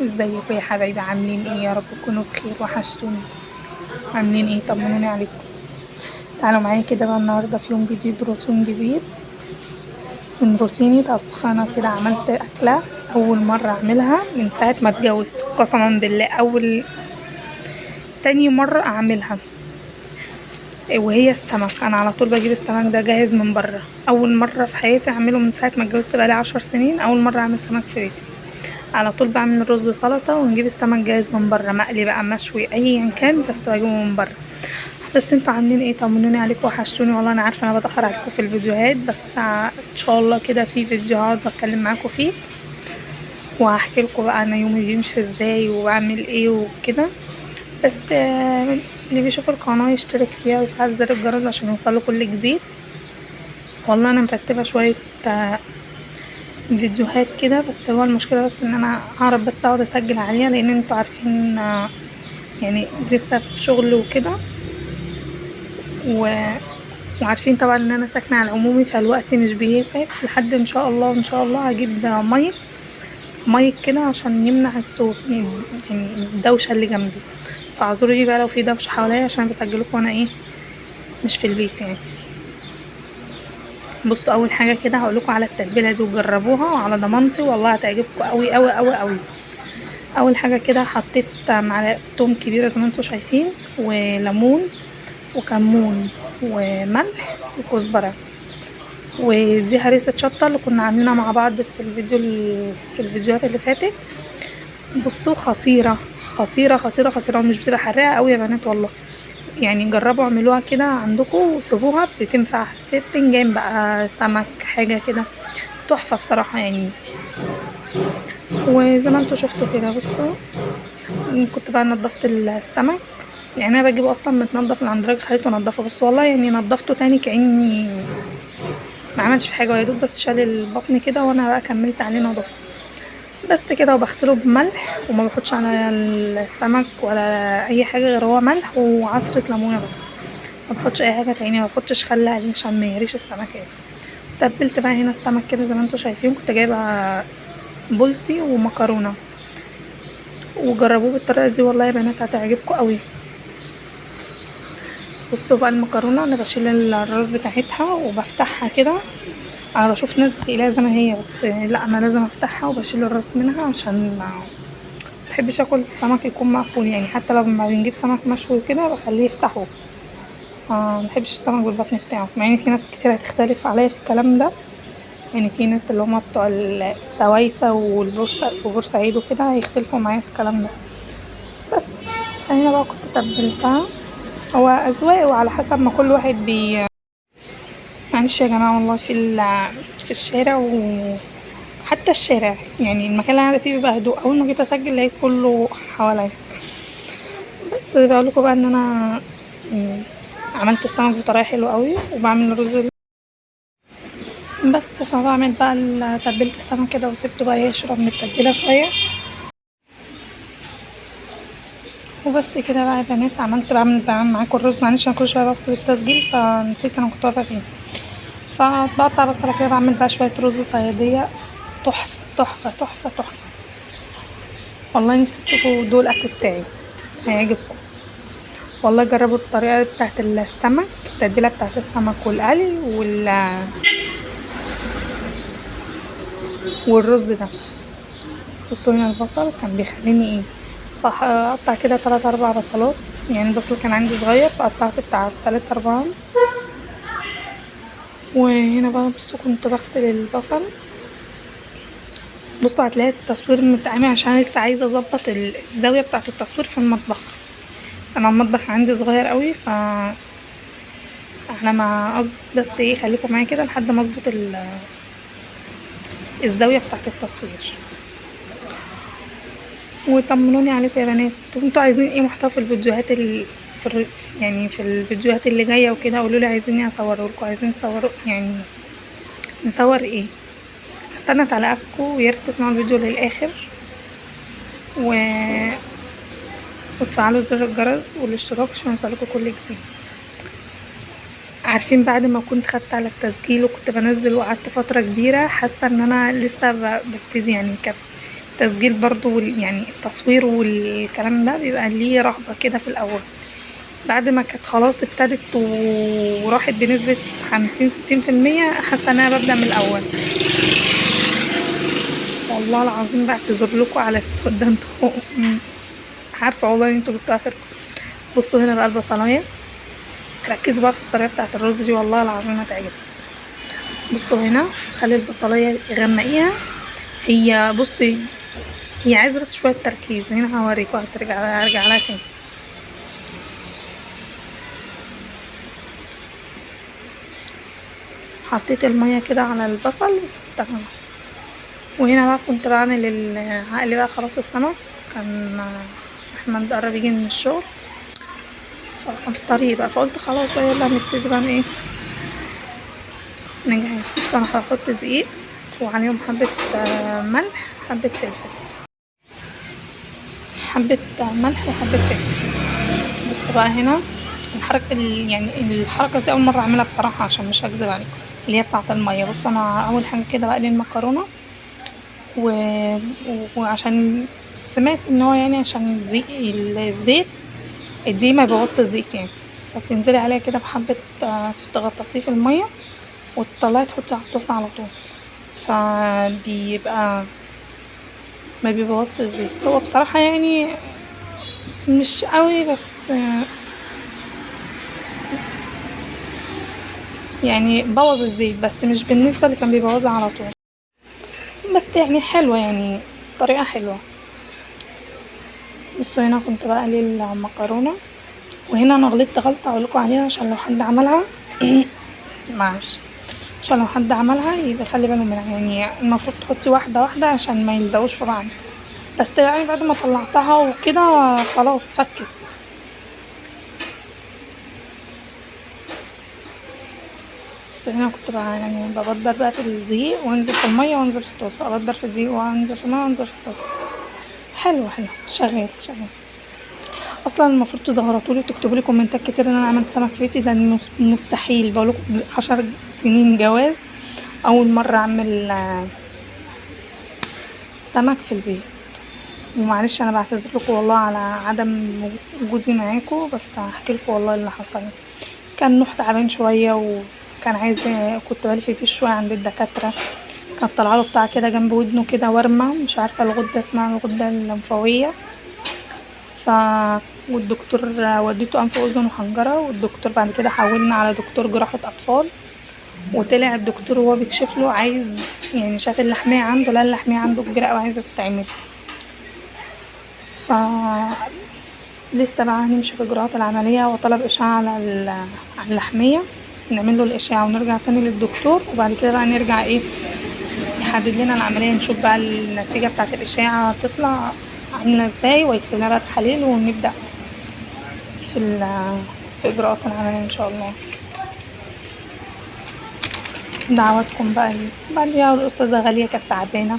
ازيكم يا حبايبي؟ عاملين ايه؟ يا رب تكونوا بخير، وحشتوني. عاملين ايه؟ طمنوني عليكم. تعالوا معايا كده بقى النهارده في يوم جديد، روتين جديد من روتيني طبخ. انا كده عملت اكله اول مره اعملها من ساعه ما اتجوزت، قسما بالله تاني مره اعملها. وهي السمك. انا على طول بجيب السمك ده جاهز من بره. اول مره في حياتي اعمله من ساعه ما اتجوزت، بقالي 10 سنين اول مره اعمل سمك في بيتي. على طول بعمل رز سلطه ونجيب السمك جاهز من بره، مقلي بقى مشوي ايا كان، بس بجيبه من بره. بس انتوا عاملين ايه؟ طمنوني عليكم، وحشتوني والله. انا عارفه انا بتاخر عليكم في الفيديوهات، بس ان شاء الله كده في فيديوهات بتكلم معاكم فيه، وهحكي لكم بقى انا يومي بيمشي ازاي وبعمل ايه وكده. بس اللي بيشوف القناه يشترك فيها ويفعل زر الجرس عشان يوصله كل جديد. والله انا مرتبه شويه آه، فيديوهات كده، بس هو المشكله بس ان انا اعرف بس اقعد اسجل عليها، لان انتوا عارفين يعني لسه في شغل وكده و... وعارفين طبعا ان انا ساكنه على العمومي، فالوقت مش بيسعف لحد ان شاء الله. ان شاء الله هجيب مايك كده عشان يمنع الصوت، يعني الدوشه اللي جنبي. فاعذروني بقى لو في دوشه حواليا، عشان بسجلكم وانا ايه، مش في البيت يعني. بصوا، اول حاجه كده هقولكم على التتبيله دي وجربوها وعلى ضمانتي والله هتعجبكم قوي قوي قوي قوي. اول حاجه كده حطيت معلقه توم كبيره زي ما انتم شايفين، وليمون وكمون وملح وكزبره، ودي هريسة شطة اللي كنا عاملينها مع بعض في الفيديوهات اللي فاتت. بصوا، خطيرة خطيرة خطيرة خطيرة، ومش بتبقى حراقة قوي يا بنات والله. يعني جربوا اعملوها كده عندكم وسيبوها، بتنفع في بتنجان بقى، سمك، حاجة كده تحفة بصراحة يعني. وزي ما انتوا شفتوا كده، بصوا كنت بقى نضفت السمك. يعني انا بجيبه اصلا متنضف من عند راجل خليته انضفه، بس والله يعني نضفته تاني كاني ما عملش في حاجه، ويا دوب بس شال البطن كده، وانا بقى كملت عليه نضافه بس كده. وبغسله بملح، وما بحطش على السمك ولا اي حاجه غير هو ملح وعصره ليمونه بس. ما بحطش اي حاجه تانية، ما بحطش خل عليه عشان ما يهريش السمك يعني. تبلت بقى هنا السمك كده زي ما انتوا شايفين. كنت جايبه بولتي ومكرونه، وجربوه بالطريقه دي والله يا بنات هتعجبكم قوي. بصوا بقى المكرونه، انا بشيل الراس بتاعتها وبفتحها كده. انا بشوف ناس بتقليها زي ما هي، بس لا، انا لازم افتحها وبشيل الراس منها، عشان محبش اكل السمك يكون مقفول يعني. حتى لما بنجيب سمك مشوي كده بخليه يفتحه. محبش السمك بالبطن بتاعه، مع ان في ناس كتير هتختلف عليا في الكلام ده. يعني في ناس اللي هما بتوع السوايسة في بورسعيد وكده هيختلفوا معايا في الكلام ده. بس انا بقى كنت تبلتها. هو اذواق وعلى حسب ما كل واحد معلش يا جماعة والله في الشارع، وحتى الشارع يعني المكان اللي انا قاعدة فيه بيبقى هدوء. اول ما جيت اسجل لقيت كله حواليا. بس بقولكوا بقى ان انا يعني عملت السمك بطريقة حلوة قوي، وبعمل رز بس. فبعمل بقى تبلت السمك كده وسبته بقى يشرب من التتبيلة شوية. وبس كده بقى يا بنات، بعمل معاكم الرز. معلش انا كل شوية بفصل التسجيل فنسيت انا كنت واقفة فين. فبقطع بصلة كده، بعمل بقى شوية رز صيادية تحفة تحفة تحفة تحفة. والله نفسي تشوفوا دول الاكل بتاعي، هيعجبكم والله. جربوا الطريقة بتاعت السمك، التتبيلة بتاعت السمك والقلي والرز ده. بصوا هنا البصل كان بيخليني ايه، اقطع كده 3 4 بصلات. يعني البصل كان عندي صغير فقطعت بتاع 3 4. وهنا بقى بصوا كنت بغسل البصل. بصوا هتلاقي التصوير متعمل عشان لسه عايزه اظبط الزاويه بتاعه التصوير في المطبخ. انا المطبخ عندي صغير قوي، على ما اظبط بس ايه، خليكم معايا كده لحد ما اظبط الزاويه بتاعه التصوير. وطمنوني عليكم يا بنات، انتوا عايزين ايه محتوى في الفيديوهات يعني في الفيديوهات اللي جايه وكده. قولوا لي عايزيني اصوره لكم، عايزين تصوروا يعني نصور ايه. هستنى تعليقاتكم، ويا ريت تسمعوا الفيديو للاخر و... وتفعلوا زر الجرس والاشتراك عشان يوصلكوا كل جديد. عارفين بعد ما كنت خدت على التسجيل وكنت بنزل وقعدت فتره كبيره، حاسه ان انا لسه ببتدي يعني. كانت التسجيل برضو يعني التصوير والكلام ده بيبقى ليه رهبة كده في الاول. بعد ما كانت خلاص ابتدت وراحت بنسبة 50-60%، حاسة ان انا ببدأ من الاول. والله العظيم بعتذر لكم على السؤال ده، انتوا عارفة والله ان انتوا جبتوا اخركم. بصوا هنا بقى البصلاية، ركزوا بقى في الطريقة بتاعة الرز دي والله العظيم هتعجبكم. بصوا هنا خلي البصلاية غمقيها. هي بصي هي عايزة بس شوية تركيز، هنا هوريكوا ارجع لها تاني. حطيت المية كده على البصل وسبتها. وهنا بقى كنت بعمل هقلي بقى خلاص السمك. كان احمد قرب يجي من الشغل، فكان في الطريق بقى، فقلت خلاص بقى يلا نبتدي بقى ايه نجهز. بس انا هحط دقيق وعليهم حبة ملح، حبة فلفل، حبة ملح وحبة فلفل. بص بقى هنا الحركة يعني الحركة دي أول مرة أعملها بصراحة، عشان مش هكذب عليكم، اللي هي بتاعة المية. بص أنا أول حاجة كده بقلي المكرونة و... وعشان سمعت ان هو يعني عشان الزيت الدقيق ما يبوظش الزيت يعني، فتنزلي عليها كده بحبة تغطسيه في المية وتطلعي تحطي على الطاسة على طول، فبيبقى ما بيبوظش الزيت. هو بصراحة يعني مش قوي، بس يعني بوظ الزيت بس مش بالنسبة اللي كان بيبوظها على طول، بس يعني حلوة يعني طريقة حلوة. بصوا هنا كنت بقلي المكرونة، وهنا انا غلطت غلطة اقولكوا عليها عشان لو حد عملها معلش، عشان لو حد عملها يبقى خلي باله منها. يعني المفروض تحطي واحدة واحدة عشان ما يلزقوش في بعض، بس يعني بعد ما طلعتها وكده خلاص فكت. بس هنا كنت بقى يعني ببدر بقى في الدقيق وانزل في المية وانزل في الطاسة، ابدر في الدقيق وانزل في المية وانزل في الطاسة. حلو شغال. اصلا المفروض تزغرطولي وتكتبولي كومنتات كتير ان انا عملت سمك في بيتي، ده مستحيل، بقولكم 10 سنين جواز اول مرة اعمل سمك في البيت. ومعلش انا بعتذر لكم والله على عدم وجودي معاكم، بس هحكي لكم والله اللي حصل. كان نوح تعبان شويه وكان عايز، كنت بلف فيه شويه عند الدكاتره، كان طلع له بتاع كده جنب ودنه كده ورمه، مش عارفه الغده اسمها الغده اللمفاويه. ف والدكتور وديته انف واذن وحنجره، والدكتور بعد كده حولنا على دكتور جراحه اطفال، وطلع الدكتور وهو بيكشف له عايز يعني شاف اللحمية عنده، لا اللحمية عنده كبيرة اوي عايزة تتعمل. ف لسه بقى هنمشي في اجراءات العملية، وطلب اشعة على اللحمية، نعمل له الاشعة ونرجع تاني للدكتور، وبعد كده بقى نرجع ايه يحدد لنا العملية، نشوف بقى النتيجة بتاعة الاشعة تطلع عاملة ازاي، ويكتب لنا بقى تحاليل، ونبدأ في في اجراءات العملية ان شاء الله. دعواتكم بقى بعديها الأستاذة غالية كانت تعبانة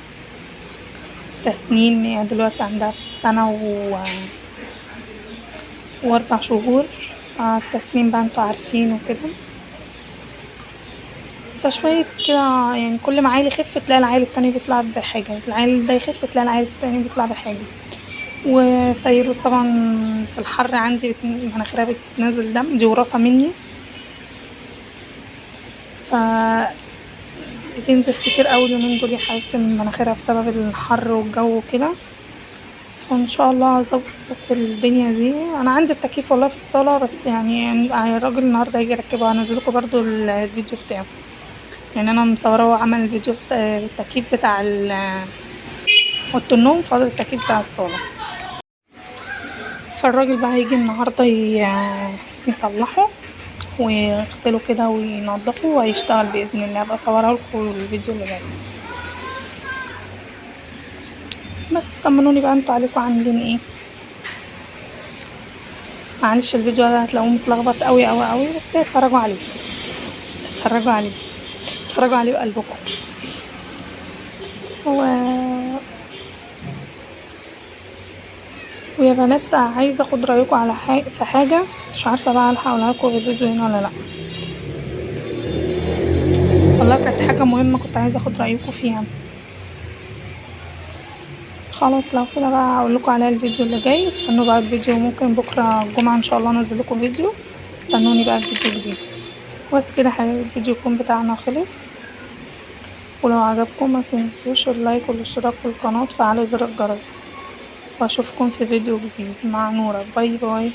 تسنين، يعني دلوقتي عندها سنة و4 شهور، فالتسنين بقى انتوا عارفين وكده. فشوية كده يعني كل ما عيل يخف تلاقي العيل التاني بيطلع بحاجة، العيل ده يخف تلاقي العيل التاني بيطلع بحاجة. وفيروز طبعا في الحر عندي مناخيرها بتنزل دم، دي وراثة مني، ف بتنزف كتير اوي اليومين دول يا حبيبتي من مناخيرها بسبب الحر والجو وكده. فان شاء الله هظبط بس الدنيا دي. انا عندي التكييف والله في الصاله، بس يعني الراجل النهارده هيجي يركبه، هنزلكوا برضو الفيديو بتاعه، يعني انا مصوره وعمل الفيديو التكييف بتاع اوضه النوم، فاضل التكييف بتاع الصاله. فالراجل بقى هيجي النهارده يصلحه ويغسله كده وينضفه وهيشتغل باذن الله، ابقى اصورها لكم الفيديو اللي جاي. بس طمنوني بقى انتوا عليكم عاملين ايه. معلش الفيديو ده هتلاقوه متلخبط قوي قوي قوي، بس اتفرجوا عليه اتفرجوا عليه بقلبكم. ويا بنات عايزه اخد رايكم على في حاجه، بس مش عارفه بقى الحق اقولها لكم في الفيديو هنا ولا لا. والله كانت حاجه مهمه كنت عايزه اخد رايكم فيها. خلاص لو كده بقى هقولكوا عليها الفيديو اللي جاي. استنوا بقى الفيديو، ممكن بكرة الجمعة ان شاء الله انزل لكم فيديو. استنوني بقى الفيديو الجديد. بس كده حبايبي الفيديو يكون بتاعنا خلص، ولو عجبكم ما تنسوش اللايك والاشتراك في القناة وتفعلوا زر الجرس، واشوفكم في فيديو جديد مع نورة. باي باي.